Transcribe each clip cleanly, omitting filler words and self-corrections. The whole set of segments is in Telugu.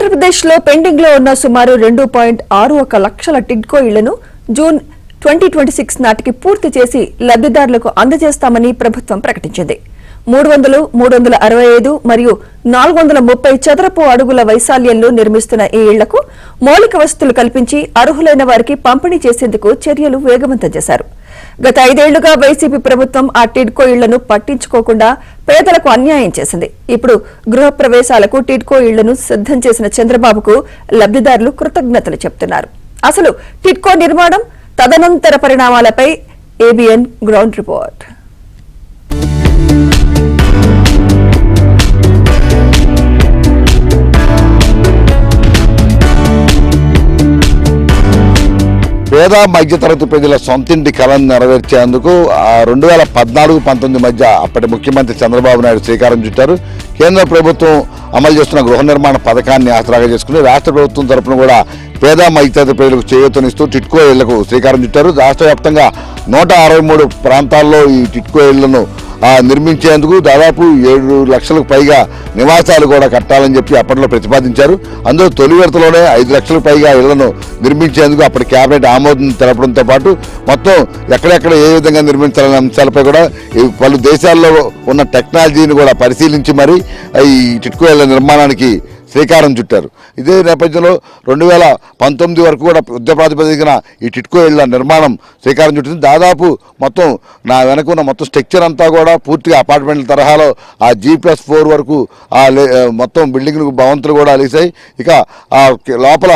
ఆంధ్రప్రదేశ్లో పెండింగ్లో ఉన్న సుమారు 2.61 లక్షల టిడ్కో ఇళ్లను జూన్ 2026 నాటికి పూర్తి చేసి లబ్దిదారులకు అందజేస్తామని ప్రభుత్వం ప్రకటించింది. 300, 365 మరియు 430 చదరపు అడుగుల వైశాల్యంలో నిర్మిస్తున్న ఈ ఇళ్లకు మౌలిక వసతులు కల్పించి అర్హులైన వారికి పంపిణీ చేసేందుకు చర్యలు వేగవంతం చేశారు. గత 5 ఏళ్లుగా వైసీపీ ప్రభుత్వం ఆ టిడ్కో ఇళ్లను పట్టించుకోకుండా పేదలకు అన్యాయం చేసింది. ఇప్పుడు గృహప్రవేశాలకు టిడ్కో ఇళ్లను సిద్ధం చేసిన చంద్రబాబుకు లబ్దిదారులు కృతజ్ఞతలు చెబుతున్నారు. అసలు టిడ్కో నిర్మాణం, తదనంతర పరిణామాలపై ఏబిఎన్ గ్రౌండ్ రిపోర్ట్. పేద మధ్యతరగతి ప్రజల సొంతింటి కళను నెరవేర్చేందుకు 2014-19 మధ్య అప్పటి ముఖ్యమంత్రి చంద్రబాబు నాయుడు శ్రీకారం చుట్టారు. కేంద్ర ప్రభుత్వం అమలు చేస్తున్న గృహ నిర్మాణ పథకాన్ని ఆసరాగా చేసుకుని రాష్ట్ర ప్రభుత్వం తరఫున కూడా పేద మధ్యతరగతి ప్రజలకు చేయూతనిస్తూ టిడ్కో ఇళ్లకు శ్రీకారం చుట్టారు. రాష్ట్ర వ్యాప్తంగా 163 ప్రాంతాల్లో ఈ టిడ్కో ఇళ్లను నిర్మించేందుకు దాదాపు 7 లక్షలకు పైగా నివాసాలు కూడా కట్టాలని చెప్పి అప్పట్లో ప్రతిపాదించారు. అందులో తొలి విడతలోనే 5 లక్షలకు పైగా ఇళ్లను నిర్మించేందుకు అప్పటి కేబినెట్ ఆమోదం తెలపడంతో పాటు మొత్తం ఎక్కడెక్కడ ఏ విధంగా నిర్మించాలనే అంశాలపై కూడా పలు దేశాల్లో ఉన్న టెక్నాలజీని కూడా పరిశీలించి మరి ఈ టిడ్కో ఇళ్ల నిర్మాణానికి శ్రీకారం చుట్టారు. ఇదే నేపథ్యంలో 2019 వరకు కూడా యుద్ధ ప్రాతిపదికన ఈ టిడ్కో ఇళ్ల నిర్మాణం శ్రీకారం చుట్టింది. దాదాపు మొత్తం నా వెనకున్న మొత్తం స్ట్రక్చర్ అంతా కూడా పూర్తిగా అపార్ట్మెంట్ల తరహాలో ఆ G+4 వరకు మొత్తం బిల్డింగ్ భవంతులు కూడా అలిసాయి. ఇక ఆ లోపల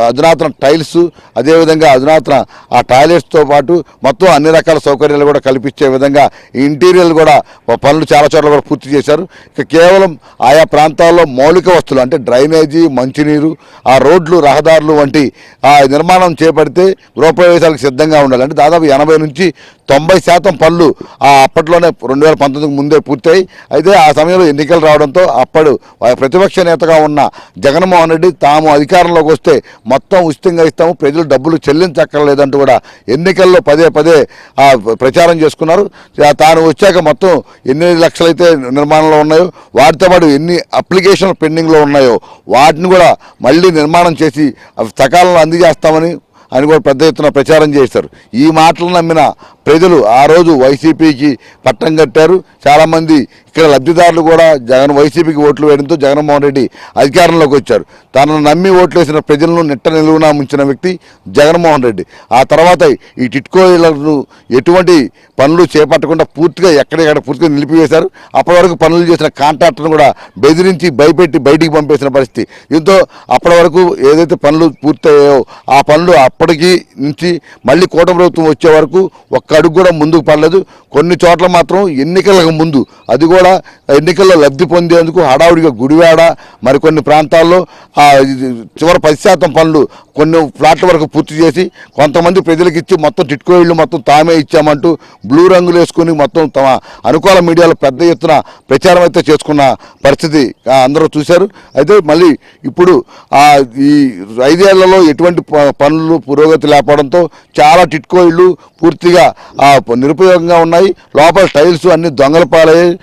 అధునాతన టైల్స్, అదేవిధంగా అధునాతన ఆ టాయిలెట్స్తో పాటు మొత్తం అన్ని రకాల సౌకర్యాలు కూడా కల్పించే విధంగా ఇంటీరియర్ కూడా పనులు చాలా చోట్ల కూడా పూర్తి చేశారు. ఇక కేవలం ఆయా ప్రాంతాల్లో మౌలిక వస్తువులు అంటే డ్రైనేజీ, మంచినీరు, ఆ రోడ్లు, రహదారులు వంటి ఆ నిర్మాణం చేపడితే గృహప్రవేశాలకు సిద్ధంగా ఉండాలి. అంటే దాదాపు 80 నుంచి 90% పనులు అప్పట్లోనే 2019 ముందే పూర్తయి, అయితే ఆ సమయంలో ఎన్నికలు రావడంతో అప్పుడు ప్రతిపక్ష నేతగా ఉన్న జగన్మోహన్ రెడ్డి తాము అధికారంలోకి వస్తే మొత్తం ఉచితంగా ఇస్తాము, ప్రజలు డబ్బులు చెల్లించక్కర్లేదంటూ కూడా ఎన్నికల్లో పదే ప్రచారం చేసుకున్నారు. తాను వచ్చాక మొత్తం ఎన్ని లక్షలైతే నిర్మాణంలో ఉన్నాయో వాటితో పాటు ఎన్ని అప్లికేషన్లు పెండింగ్లో ఉన్నాయో వాటిని కూడా మళ్ళీ నిర్మాణం చేసి సకాలంలో అందజేస్తామని ఆయన కూడా పెద్ద ఎత్తున ప్రచారం చేశారు. ఈ మాటలు నమ్మిన ప్రజలు ఆ రోజు వైసీపీకి పట్టం కట్టారు. చాలామంది ఇక్కడ లబ్ధిదారులు కూడా వైసీపీకి ఓట్లు వేయడంతో జగన్మోహన్ రెడ్డి అధికారంలోకి వచ్చారు. తనను నమ్మి ఓట్లు వేసిన ప్రజలను నిట్ట నిలువునా ముంచిన వ్యక్తి జగన్మోహన్ రెడ్డి. ఆ తర్వాత ఈ టిడ్కో ఇళ్లను ఎటువంటి పనులు చేపట్టకుండా పూర్తిగా ఎక్కడెక్కడ పూర్తిగా నిలిపివేశారు. అప్పటి వరకు పనులు చేసిన కాంట్రాక్టర్ను కూడా బెదిరించి భయపెట్టి బయటికి పంపేసిన పరిస్థితి. దీంతో అప్పటి వరకు ఏదైతే పనులు పూర్తయ్యాయో ఆ పనులు అప్పటికి నుంచి మళ్ళీ కూటమి ప్రభుత్వం వచ్చే వరకు ఒక్క అడుగు కూడా ముందుకు పడలేదు. కొన్ని చోట్ల మాత్రం ఎన్నికలకు ముందు, అది కూడా ఎన్నికల్లో లబ్ధి పొందేందుకు హడావుడిగా గుడివాడ మరికొన్ని ప్రాంతాల్లో చివరి 10% పనులు కొన్ని ఫ్లాట్ల వరకు పూర్తి చేసి కొంతమంది ప్రజలకు ఇచ్చి మొత్తం టిడ్కో ఇళ్ళు మొత్తం తామే ఇచ్చామంటూ బ్లూ రంగులు వేసుకుని మొత్తం తమ అనుకూల మీడియాలో పెద్ద ఎత్తున ప్రచారం అయితే చేసుకున్న పరిస్థితి అందరూ చూశారు. అయితే మళ్ళీ ఇప్పుడు ఈ 5 ఏళ్లలో ఎటువంటి పనులు పురోగతి లేకపోవడంతో చాలా టిడ్కో ఇళ్ళు పూర్తిగా నిరుపయోగంగా ఉన్నాయి. లోపల టైల్స్ అన్ని దొంగల పాలయ్యాయి.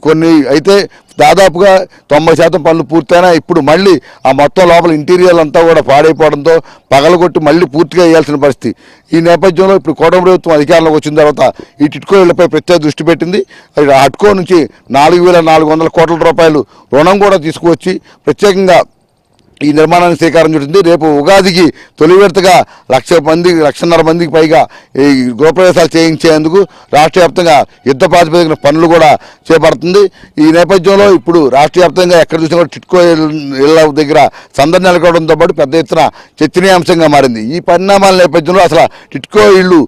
కొన్ని అయితే దాదాపుగా 90% పనులు పూర్తయినా ఇప్పుడు మళ్ళీ ఆ మొత్తం లోపల ఇంటీరియర్ అంతా కూడా పాడైపోవడంతో పగలగొట్టి మళ్ళీ పూర్తిగా వేయాల్సిన పరిస్థితి. ఈ నేపథ్యంలో ఇప్పుడు కూటమి ప్రభుత్వం అధికారంలోకి వచ్చిన తర్వాత ఈ టిడ్కో ఇళ్లపై ప్రత్యేక దృష్టి పెట్టింది. హడ్కో నుంచి 4,400 కోట్ల రూపాయలు రుణం కూడా తీసుకువచ్చి ప్రత్యేకంగా ఈ నిర్మాణానికి శ్రీకారం చుట్టింది. రేపు ఉగాదికి తొలి విడతగా 1,00,000 మందికి పైగా ఈ గృహప్రవేశాలు చేయించేందుకు రాష్ట్ర వ్యాప్తంగా యుద్ధ ప్రాతిపదికన పనులు కూడా చేపడుతుంది. ఈ నేపథ్యంలో ఇప్పుడు రాష్ట్ర వ్యాప్తంగా ఎక్కడ చూసినా కూడా టిడ్కో ఇళ్ల దగ్గర సందడి నెలకొవడంతో పాటు పెద్ద ఎత్తున చర్చనీయాంశంగా మారింది. ఈ పరిణామాల నేపథ్యంలో అసలు టిడ్కో ఇళ్ళు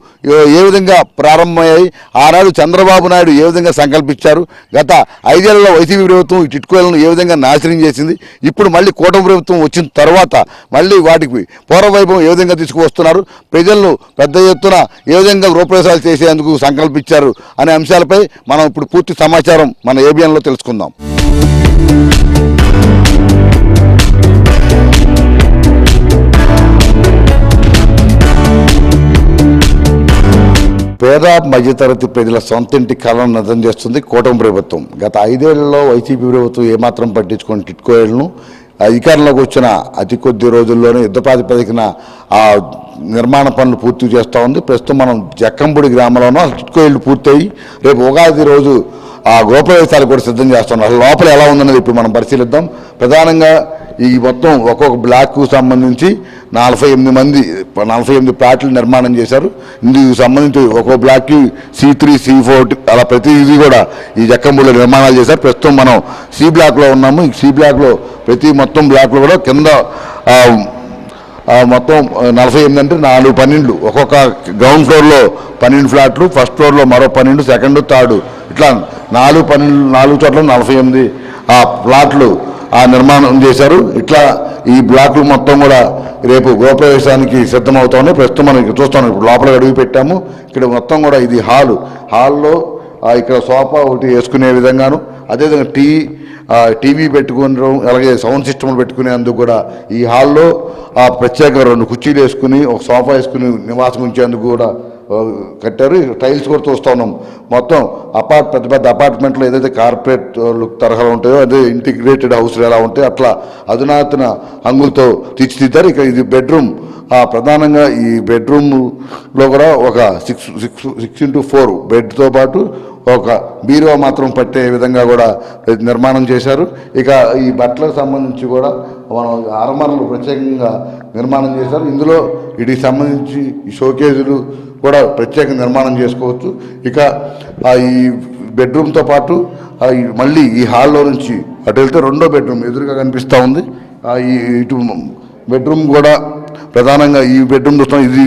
ఏ విధంగా ప్రారంభమయ్యాయి, ఆనాడు చంద్రబాబు నాయుడు ఏ విధంగా సంకల్పించారు, గత 5 ఏళ్లలో వైసీపీ ప్రభుత్వం ఈ టిడ్కో ఇళ్లను ఏ విధంగా నాశనం చేసింది, ఇప్పుడు మళ్ళీ కూటమి ప్రభుత్వం వచ్చిన తర్వాత మళ్ళీ వాటికి పూర్వవైభవం ఏ విధంగా తీసుకువస్తున్నారు, ప్రజలను పెద్ద ఎత్తున ఏ విధంగా గృహప్రవేశాలు చేసేందుకు సంకల్పించారు అనే అంశాలపై మనం ఇప్పుడు పూర్తి సమాచారం మన ఏబిఎన్లో తెలుసుకుందాం. పేద మధ్యతరగతి ప్రజల సొంతింటి కళను నిజం చేస్తుంది కూటమి ప్రభుత్వం. గత 5 ఏళ్లలో వైసీపీ ప్రభుత్వం ఏమాత్రం పట్టించుకొని టిడ్కో ఇళ్లను అధికారంలోకి వచ్చిన అతి కొద్ది రోజుల్లోనే యుద్ధ ప్రాతిపదికన ఆ నిర్మాణ పనులు పూర్తి చేస్తూ ఉంది. ప్రస్తుతం మనం జక్కంపూడి గ్రామంలోనూ టిట్కో ఇళ్ళు పూర్తయి రేపు ఉగాది రోజు ఆ గృహప్రవేశాలు కూడా సిద్ధం చేస్తున్నాం. అసలు లోపల ఎలా ఉందన్నది ఇప్పుడు మనం పరిశీలిద్దాం. ప్రధానంగా ఈ మొత్తం ఒక్కొక్క బ్లాక్కు సంబంధించి 48 ప్లాట్లు నిర్మాణం చేశారు. ఇందుకు సంబంధించి ఒక్కొక్క బ్లాక్కి C3, C4 అలా ప్రతిదీ కూడా ఈ జక్కంపూడిలో నిర్మాణాలు చేశారు. ప్రస్తుతం మనం C బ్లాక్లో ఉన్నాము. ఈ C బ్లాక్లో మొత్తం బ్లాక్లో కూడా కింద మొత్తం 48 అంటే 4 12 ఒక్కొక్క గ్రౌండ్ ఫ్లోర్లో 12 ఫ్లాట్లు, ఫస్ట్ ఫ్లోర్లో మరో 12, సెకండ్, థర్డ్ ఇట్లా 4 చోట్ల 48 ప్లాట్లు నిర్మాణం చేశారు. ఇట్లా ఈ బ్లాక్లు మొత్తం కూడా రేపు గృహప్రవేశానికి సిద్ధమవుతా ఉన్నాయి. ప్రస్తుతం మనం ఇక్కడ చూస్తాం. ఇప్పుడు లోపల అడుగు పెట్టాము. ఇక్కడ మొత్తం కూడా ఇది హాల్లో ఇక్కడ సోఫా ఒకటి వేసుకునే విధంగాను, అదేవిధంగా టీవీ పెట్టుకుని అలాగే సౌండ్ సిస్టమ్లు పెట్టుకునేందుకు కూడా ఈ హాల్లో ప్రత్యేకంగా 2 కుర్చీలు వేసుకుని ఒక సోఫా వేసుకుని నివాసం ఉంచేందుకు కూడా కట్టారు. టైల్స్ కూడా చూస్తూ ఉన్నాం. మొత్తం పెద్ద పెద్ద అపార్ట్మెంట్లో ఏదైతే కార్పొరేట్ తరహాలో ఉంటాయో అదే ఇంటిగ్రేటెడ్ హౌస్లు ఎలా ఉంటాయో అట్లా అధునాతన హంగులతో తీర్చిదిద్దారు. ఇక ఇది బెడ్రూమ్. ప్రధానంగా ఈ బెడ్రూమ్లో కూడా ఒక 6x4 బెడ్తో పాటు ఒక బీరువా మాత్రం పట్టే విధంగా కూడా నిర్మాణం చేశారు. ఇక ఈ బట్టలకు సంబంధించి కూడా మనం అరమరలు ప్రత్యేకంగా నిర్మాణం చేశారు. ఇందులో వీటికి సంబంధించి ఈ షోకేజులు కూడా ప్రత్యేక నిర్మాణం చేసుకోవచ్చు. ఇక ఈ బెడ్రూమ్తో పాటు మళ్ళీ ఈ హాల్లో నుంచి అటు వెళ్తే రెండో బెడ్రూమ్ ఎదురుగా కనిపిస్తూ ఉంది. ఇటు బెడ్రూమ్ కూడా ప్రధానంగా ఈ బెడ్రూమ్ చూస్తాం. ఇది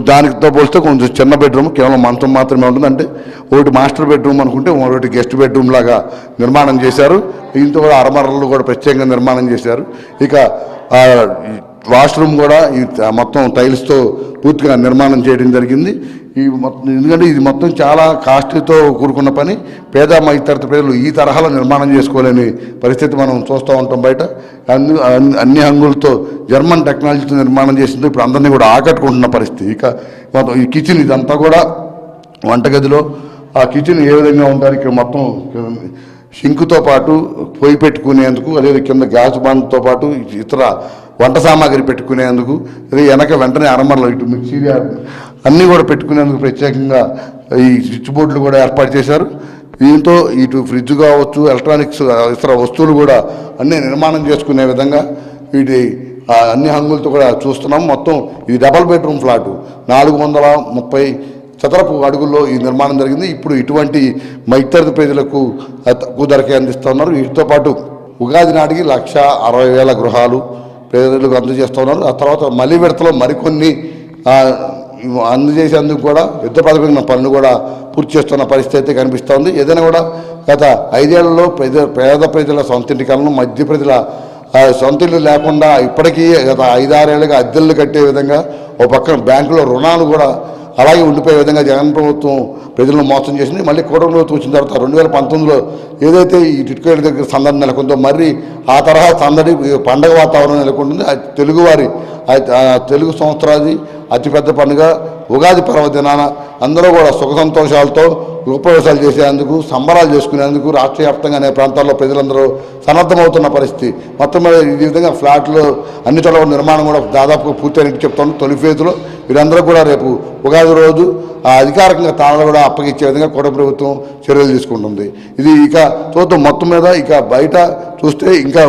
దానితో పోలిస్తే కొంచెం చిన్న బెడ్రూమ్, కేవలం మంచం మాత్రమే ఉంటుంది. అంటే ఒకటి మాస్టర్ బెడ్రూమ్ అనుకుంటే ఒకటి గెస్ట్ బెడ్రూమ్ లాగా నిర్మాణం చేశారు. దీంతో కూడా అరమరలు కూడా ప్రత్యేకంగా నిర్మాణం చేశారు. ఇక వాష్రూమ్ కూడా ఈ మొత్తం టైల్స్తో పూర్తిగా నిర్మాణం చేయడం జరిగింది. ఎందుకంటే ఇది మొత్తం చాలా కాస్ట్లీతో కూడుకున్న పని. పేద మధ్యతరగతి ప్రజలు ఈ తరహాలో నిర్మాణం చేసుకోలేని పరిస్థితి మనం చూస్తూ ఉంటాం బయట. అన్ని హంగులతో జర్మన్ టెక్నాలజీతో నిర్మాణం చేసింది ఇప్పుడు అందరినీ కూడా ఆకట్టుకుంటున్న పరిస్థితి. ఇక మొత్తం ఈ కిచెన్ ఇదంతా కూడా వంటగదిలో ఆ కిచెన్ ఏ విధంగా ఉంటారు. ఇక్కడ మొత్తం షింకుతో పాటు పొయ్యి పెట్టుకునేందుకు, అదే కింద గ్యాస్ బండ్తో పాటు ఇతర వంట సామాగ్రి పెట్టుకునేందుకు, వెనక వెంటనే అరమరలు ఇటు మిక్సీ అన్నీ కూడా పెట్టుకునేందుకు ప్రత్యేకంగా ఈ స్విచ్ బోర్డులు కూడా ఏర్పాటు చేశారు. దీంతో ఇటు ఫ్రిడ్జ్ కావచ్చు, ఎలక్ట్రానిక్స్ ఇతర వస్తువులు కూడా అన్నీ నిర్మాణం చేసుకునే విధంగా వీటి అన్ని హంగులతో కూడా చూస్తున్నాం. మొత్తం ఇది డబల్ బెడ్రూమ్ ఫ్లాటు 430 చదరపు అడుగుల్లో ఈ నిర్మాణం జరిగింది. ఇప్పుడు ఇటువంటి మధ్యతరగతి ప్రజలకు తక్కువ ధరకే అందిస్తున్నారు. వీటితో పాటు ఉగాది నాటికి 1,60,000 గృహాలు పేదలకు అందజేస్తూ ఉన్నారు. ఆ తర్వాత మళ్ళీ విడతలో మరికొన్ని అందజేసేందుకు కూడా యుద్ధ ప్రాతిపదికన పనులు కూడా పూర్తి చేస్తున్న పరిస్థితి అయితే కనిపిస్తోంది. ఏదైనా కూడా గత 5 ఏళ్లలో పేద ప్రజల సొంతింటి కలను, మధ్య ప్రజల సొంతిల్లు లేకుండా ఇప్పటికీ గత 5-6 ఏళ్ళుగా అద్దెళ్ళు కట్టే విధంగా ఓ పక్కన బ్యాంకులో రుణాలు కూడా అలాగే ఉండిపోయే విధంగా జగన్ ప్రభుత్వం ప్రజలను మోసం చేసింది. మళ్ళీ కూటమి ప్రభుత్వం వచ్చిన తర్వాత 2019లో ఏదైతే ఈ టిట్కో ఇళ్ళ దగ్గర సందడి నెలకొందో మరి ఆ తరహా సందడి పండగ వాతావరణం నెలకొంటుంది. తెలుగువారి తెలుగు సంవత్సరాది అతిపెద్ద పండుగ ఉగాది పర్వదినాన అందరూ కూడా సుఖ సంతోషాలతో గృహప్రవేశాలు చేసేందుకు, సంబరాలు చేసుకునేందుకు రాష్ట్ర వ్యాప్తంగా అనే ప్రాంతాల్లో ప్రజలందరూ సన్నద్ధమవుతున్న పరిస్థితి. మొత్తం మీద ఈ విధంగా ఫ్లాట్లు అన్ని చోట్ల నిర్మాణం కూడా దాదాపుగా పూర్తయినట్టు చెప్తాను. తొలి ఫేజ్లో వీరందరూ కూడా రేపు ఉగాది రోజు అధికారికంగా తాళాలు కూడా అప్పగించే విధంగా కూటమి ప్రభుత్వం చర్యలు తీసుకుంటుంది. ఇది ఇక చూద్దాం. మొత్తం మీద ఇక బయట చూస్తే ఇంకా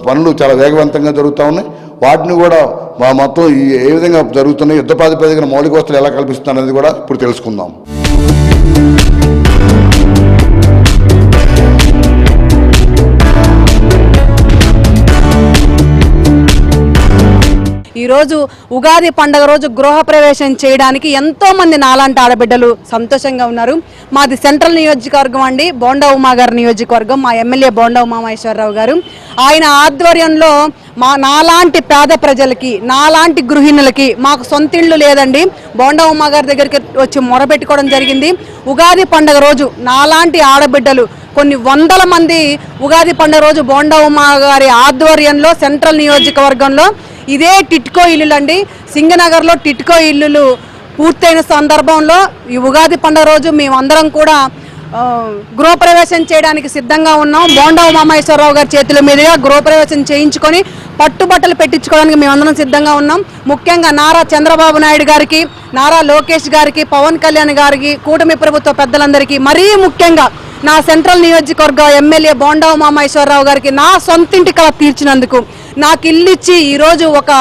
పనులు చాలా వేగవంతంగా జరుగుతూ ఉన్నాయి. వాటిని కూడా మొత్తం ఏ విధంగా జరుగుతున్నాయి, యుద్ధ ప్రాతిపదికన మౌలిక వసతులు ఎలా కల్పిస్తున్నారు అనేది కూడా ఇప్పుడు తెలుసుకుందాం. ఈరోజు ఉగాది పండుగ రోజు గృహప్రవేశం చేయడానికి ఎంతోమంది నాలాంటి ఆడబిడ్డలు సంతోషంగా ఉన్నారు. మాది సెంట్రల్ నియోజకవర్గం అండి, బోండా ఉమా గారి నియోజకవర్గం. మా ఎమ్మెల్యే బోండా ఉమామహేశ్వరరావు గారు, ఆయన ఆధ్వర్యంలో నాలాంటి పేద ప్రజలకి, నాలాంటి గృహిణులకి, మాకు సొంతిళ్ళు లేదండి, బోండా ఉమా గారి దగ్గరికి వచ్చి మొరబెట్టుకోవడం జరిగింది. ఉగాది పండుగ రోజు నాలాంటి ఆడబిడ్డలు కొన్ని వందల మంది ఉగాది పండుగ రోజు బోండా ఉమా గారి ఆధ్వర్యంలో సెంట్రల్ నియోజకవర్గంలో ఇదే టిట్కో ఇల్లులు అండి, సింగనగర్లో టిట్కో ఇల్లులు పూర్తయిన సందర్భంలో ఈ ఉగాది పండుగ రోజు మేమందరం కూడా గృహప్రవేశం చేయడానికి సిద్ధంగా ఉన్నాం. బోండా ఉమామహేశ్వరరావు గారి చేతుల మీదుగా గృహప్రవేశం చేయించుకొని పట్టుబట్టలు పెట్టించుకోవడానికి మేమందరం సిద్ధంగా ఉన్నాం. ముఖ్యంగా నారా చంద్రబాబు నాయుడు గారికి, నారా లోకేష్ గారికి, పవన్ కళ్యాణ్ గారికి, కూటమి ప్రభుత్వ పెద్దలందరికీ, మరీ ముఖ్యంగా నా సెంట్రల్ నియోజకవర్గ ఎమ్మెల్యే బోండా ఉమామహేశ్వరరావు గారికి నా సొంతింటి కల తీర్చినందుకు, నాకు ఇల్లు ఇచ్చి ఈరోజు ఒక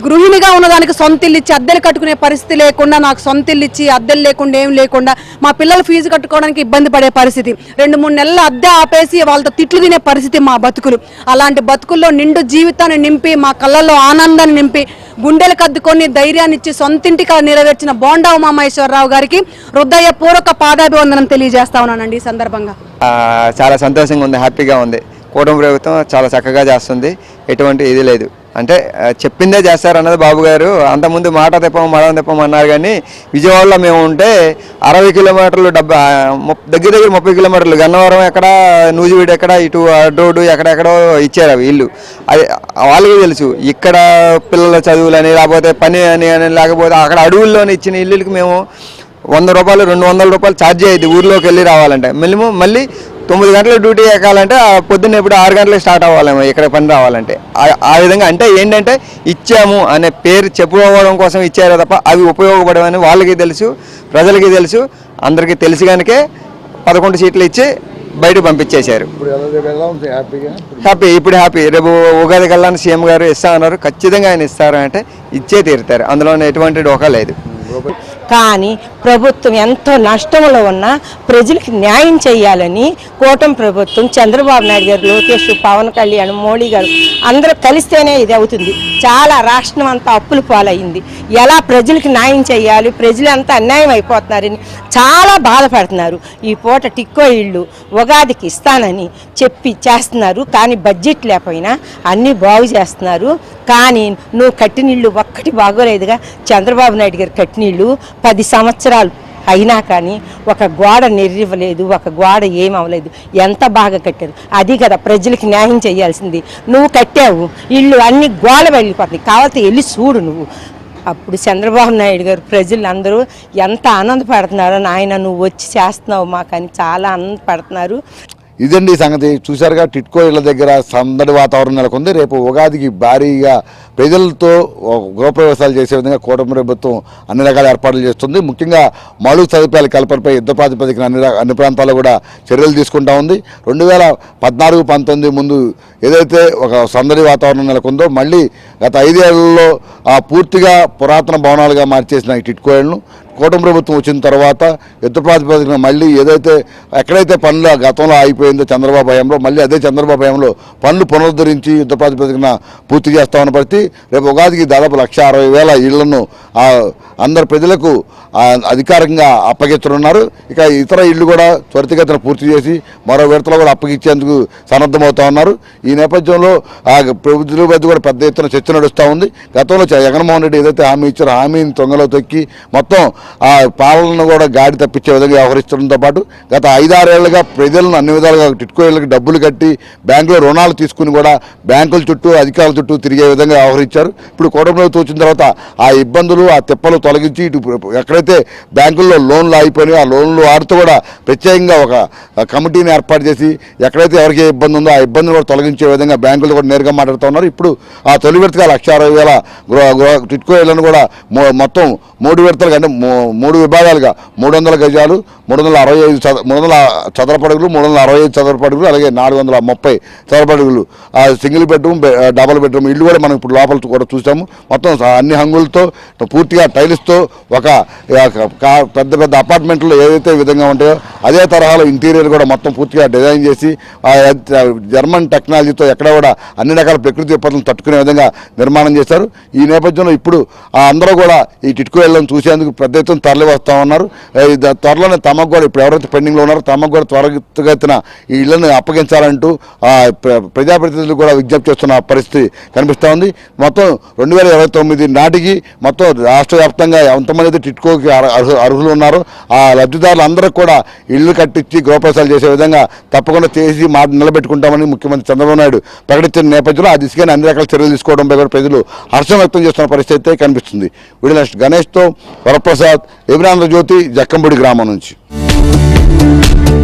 గృహిణిగా ఉన్నదానికి సొంత ఇల్లు ఇచ్చి అద్దెలు కట్టుకునే పరిస్థితి లేకుండా, నాకు సొంత ఇల్లు ఇచ్చి అద్దెలు లేకుండా ఏం లేకుండా మా పిల్లల ఫీజు కట్టుకోవడానికి ఇబ్బంది పడే పరిస్థితి, 2-3 నెలల అద్దె ఆపేసి వాళ్ళతో తిట్లు తినే పరిస్థితి మా బతుకులు. అలాంటి బతుకుల్లో నిండు జీవితాన్ని నింపి, మా కళ్ళల్లో ఆనందాన్ని నింపి, గుండెలు కద్దుకొని ధైర్యాన్ని ఇచ్చి సొంతింటికి నెరవేర్చిన బోండా ఉమామహేశ్వరరావు గారికి హృదయపూర్వక పాదాభివందనం తెలియజేస్తా ఉన్నానండి. ఈ సందర్భంగా చాలా సంతోషంగా ఉంది, హ్యాపీగా ఉంది. కూటమి ప్రభుత్వం చాలా చక్కగా చేస్తుంది, ఎటువంటి ఇది లేదు. అంటే చెప్పిందే చేస్తారు అన్నది బాబు గారు. అంతకుముందు మాట తెప్పం మడం తెప్పం అన్నారు. కానీ విజయవాడలో మేము ఉంటే 60 కిలోమీటర్లు దగ్గర 30 కిలోమీటర్లు గన్నవరం ఎక్కడ, నూజివీడు ఎక్కడ, ఇటు రోడ్డు ఎక్కడెక్కడో ఇచ్చారు అవి ఇల్లు. అది వాళ్ళకి తెలుసు. ఇక్కడ పిల్లల చదువులని, లేకపోతే పని అని లేకపోతే అక్కడ అడవుల్లోని ఇచ్చిన ఇల్లులకి మేము 100 రూపాయలు 200 రూపాయలు ఛార్జ్ అయ్యేది ఊర్లోకి వెళ్ళి రావాలంటే. మినిమం మళ్ళీ 9 గంటల డ్యూటీ ఎక్కాలంటే పొద్దున్న ఎప్పుడు 6 గంటలకు స్టార్ట్ అవ్వాలేమో ఇక్కడ పని రావాలంటే. ఆ విధంగా అంటే ఏంటంటే ఇచ్చాము అనే పేరు చెప్పుకోవడం కోసం ఇచ్చారో తప్ప అవి ఉపయోగపడమని వాళ్ళకి తెలుసు, ప్రజలకి తెలుసు. అందరికీ తెలిసి కనుకే 11 సీట్లు ఇచ్చి బయటకు పంపించేశారు. హ్యాపీ, ఇప్పుడు హ్యాపీ. రేపు ఉగాది కల్లా సీఎం గారు ఇస్తా అన్నారు. ఖచ్చితంగా ఆయన ఇస్తారు అంటే ఇచ్చే తీరుతారు, అందులో ఎటువంటి డోకా లేదు. కానీ ప్రభుత్వం ఎంతో నష్టంలో ఉన్న ప్రజలకు న్యాయం చేయాలని కూటమి ప్రభుత్వం, చంద్రబాబు నాయుడు గారు, లోకేష్, పవన్ కళ్యాణ్, మోడీ గారు అందరూ కలిస్తేనే ఇది అవుతుంది. చాలా రాష్ట్రం అంతా అప్పులు పాలయ్యింది. ఎలా ప్రజలకు న్యాయం చేయాలి, ప్రజలు అంతా అన్యాయం అయిపోతున్నారని చాలా బాధపడుతున్నారు. ఈ పూట టిక్కో ఇళ్ళు ఉగాదికి ఇస్తానని చెప్పి చేస్తున్నారు. కానీ బడ్జెట్ లేకపోయినా అన్నీ బాగు చేస్తున్నారు. కానీ నువ్వు కట్టిన ఇళ్ళు ఒక్కటి బాగోలేదుగా. చంద్రబాబు నాయుడు గారు కట్టిన ఇళ్ళు 10 సంవత్సరాలు అయినా కానీ ఒక గోడ నెర్రివ్వలేదు, ఒక గోడ ఏం అవ్వలేదు. ఎంత బాగా కట్టారు. అది కదా ప్రజలకి న్యాయం చేయాల్సింది. నువ్వు కట్టావు ఇల్లు అన్ని గోడ వెళ్ళిపోతుంది, కావాలంటే వెళ్ళి చూడు నువ్వు. అప్పుడు చంద్రబాబు నాయుడు గారు ప్రజలు అందరూ ఎంత ఆనందపడుతున్నారో, నాయన నువ్వు వచ్చి చేస్తున్నావు మాకని చాలా ఆనందపడుతున్నారు. ఇదండి సంగతి. చూశారుగా, టిట్కో ఇళ్ల దగ్గర సందడి వాతావరణం నెలకొంది. రేపు ఉగాదికి భారీగా ప్రజలతో గృహప్రవేశాలు చేసే విధంగా కూటమి ప్రభుత్వం అన్ని రకాల ఏర్పాట్లు చేస్తుంది. ముఖ్యంగా మౌలిక సదుపాయాల కల్పనపై యుద్ధ ప్రాతిపదికన అన్ని ప్రాంతాల్లో కూడా చర్యలు తీసుకుంటా ఉంది. 2014-19 ముందు ఏదైతే ఒక సందడి వాతావరణం నెలకొందో, మళ్ళీ గత 5 ఏళ్లలో పూర్తిగా పురాతన భవనాలుగా మార్చేసిన ఈ టిట్కో ఇళ్లను కూటమి ప్రభుత్వం వచ్చిన తర్వాత యుద్ధ ప్రాతిపదికన మళ్ళీ ఏదైతే ఎక్కడైతే పనులు గతంలో ఆగిపోయిందో చంద్రబాబు హయాంలో, మళ్ళీ అదే చంద్రబాబు హయాంలో పనులు పునరుద్ధరించి యుద్ధ ప్రాతిపదికన పూర్తి చేస్తామని పరిస్థితి. రేపు ఉగాదికి దాదాపు 160,000 ఇళ్లను అందరు ప్రజలకు అధికారికంగా అప్పగించనున్నారు. ఇక ఇతర ఇళ్లు కూడా త్వరితగతిన పూర్తి చేసి మరో విడతలో కూడా అప్పగించేందుకు సన్నద్ధమవుతా ఉన్నారు. ఈ నేపథ్యంలో ప్రభుత్వం మధ్య కూడా పెద్ద ఎత్తున చర్చ నడుస్తూ ఉంది. గతంలో జగన్మోహన్ రెడ్డి ఏదైతే హామీ ఇచ్చారో హామీని తొంగలో తొక్కి మొత్తం పాలనను కూడా గాడి తప్పించే విధంగా వ్యవహరిస్తుండటంతో పాటు గత 5-6 ఏళ్లుగా ప్రజలను అన్ని విధాలుగా టిట్కో ఇళ్లకు డబ్బులు కట్టి బ్యాంకులో రుణాలు తీసుకుని కూడా బ్యాంకుల చుట్టూ అధికారుల చుట్టూ తిరిగే విధంగా వ్యవహరించారు. ఇప్పుడు కూటమి ప్రభుత్వం వచ్చిన తర్వాత ఆ ఇబ్బందులు, ఆ తిప్పలు తొలగించి ఇటు ఎక్కడైతే బ్యాంకుల్లో లోన్లు ఆగిపోయినాయో ఆ లోన్లు వారితో కూడా ప్రత్యేకంగా ఒక కమిటీని ఏర్పాటు చేసి ఎక్కడైతే ఎవరికి ఇబ్బంది ఉందో ఆ ఇబ్బందిని కూడా తొలగించే విధంగా బ్యాంకులు కూడా నేరుగా మాట్లాడుతూ ఉన్నారు. ఇప్పుడు ఆ తొలి విడతగా 160,000 టిట్కో ఇళ్లను కూడా మొత్తం 3 విడతలుగా అంటే 3 విభాగాలుగా 300 గజాలు, 365 చదరపడుగులు, 365 చదరపడుగులు, అలాగే 430 చదరపడుగులు సింగిల్ బెడ్రూమ్, డబుల్ బెడ్రూమ్ ఇల్లు కూడా మనం ఇప్పుడు లోపల కూడా చూసాము. మొత్తం అన్ని హంగులతో పూర్తిగా టైల్స్తో ఒక పెద్ద పెద్ద అపార్ట్మెంట్లో ఏదైతే విధంగా ఉంటాయో అదే తరహాలో ఇంటీరియర్ కూడా మొత్తం పూర్తిగా డిజైన్ చేసి జర్మన్ టెక్నాలజీతో ఎక్కడ కూడా అన్ని రకాల ప్రకృతి విపత్తులను తట్టుకునే విధంగా నిర్మాణం చేశారు. ఈ నేపథ్యంలో ఇప్పుడు అందరూ కూడా ఈ టిట్కో ఇళ్లను చూసేందుకు పెద్ద ఎత్తున తరలి వస్తూ ఉన్నారు. త్వరలోనే తమకు కూడా ఇప్పుడు ఎవరైతే పెండింగ్లో ఉన్నారో తమకు కూడా త్వరగతిన ఈ ఇళ్లను అప్పగించాలంటూ ప్రజాప్రతినిధులు కూడా విజ్ఞప్తి చేస్తున్న పరిస్థితి కనిపిస్తూ ఉంది. మొత్తం 2029 నాటికి మొత్తం రాష్ట్ర వ్యాప్తంగా ఎంతమంది అయితే టిట్కోకి అర్హులు ఉన్నారో ఆ లబ్ధిదారులు అందరికీ కూడా ఇళ్లు కట్టించి గృహప్రవేశాలు చేసే విధంగా తప్పకుండా చేసి మాట నిలబెట్టుకుంటామని ముఖ్యమంత్రి చంద్రబాబు నాయుడు ప్రకటించిన నేపథ్యంలో ఆ దిశగానే అన్ని రకాల చర్యలు తీసుకోవడంపై కూడా ప్రజలు హర్షం వ్యక్తం చేస్తున్న పరిస్థితి అయితే కనిపిస్తుంది. వీడియో గణేష్తో వరప్రసాద్, ఎబిరాంధ్రజ్యోతి, జక్కంపూడి గ్రామం నుంచి. చేశారు.